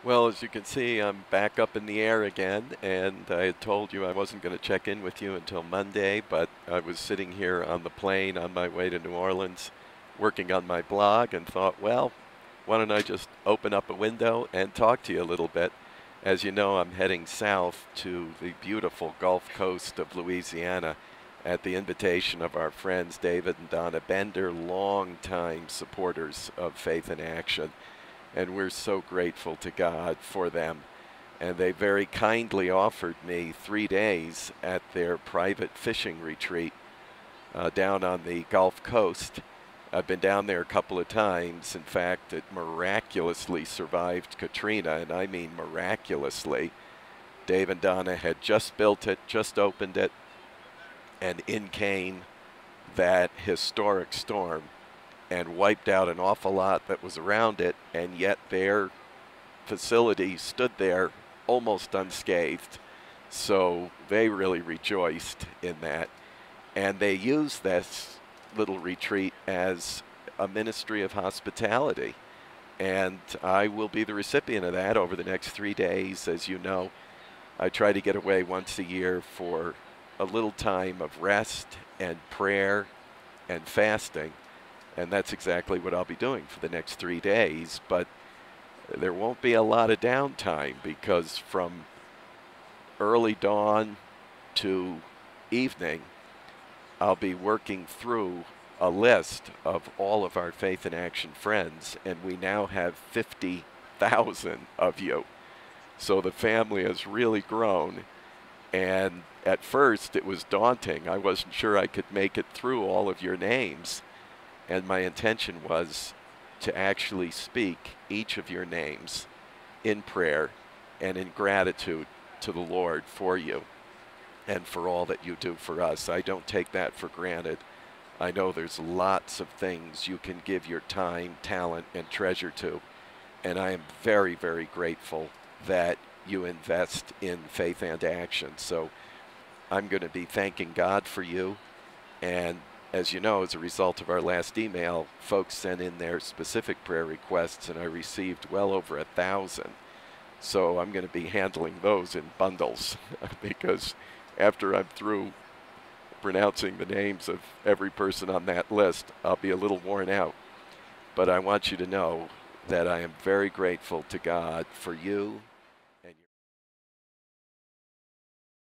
Well, as you can see, I'm back up in the air again, and I had told you I wasn't going to check in with you until Monday, but I was sitting here on the plane on my way to New Orleans working on my blog and thought, well, why don't I just open up a window and talk to you a little bit? As you know, I'm heading south to the beautiful Gulf Coast of Louisiana at the invitation of our friends David and Donna Bender, longtime supporters of Faith in Action. And we're so grateful to God for them. And they very kindly offered me 3 days at their private fishing retreat down on the Gulf Coast. I've been down there a couple of times. In fact, it miraculously survived Katrina, and I mean miraculously. Dave and Donna had just built it, just opened it, and in came that historic storm and wiped out an awful lot that was around it, and yet their facility stood there almost unscathed. So they really rejoiced in that. And they used this little retreat as a ministry of hospitality. And I will be the recipient of that over the next 3 days. As you know, I try to get away once a year for a little time of rest and prayer and fasting. And that's exactly what I'll be doing for the next 3 days. But there won't be a lot of downtime because from early dawn to evening, I'll be working through a list of all of our Faith in Action friends, and we now have 50,000 of you. So the family has really grown. And at first, it was daunting. I wasn't sure I could make it through all of your names. And my intention was to actually speak each of your names in prayer and in gratitude to the Lord for you and for all that you do for us. I don't take that for granted. I know there's lots of things you can give your time, talent, and treasure to. And I am very, very grateful that you invest in Faith and Action. So I'm going to be thanking God for you. And as you know, as a result of our last email, folks sent in their specific prayer requests, and I received well over 1,000. So I'm going to be handling those in bundles because after I'm through pronouncing the names of every person on that list, I'll be a little worn out. But I want you to know that I am very grateful to God for you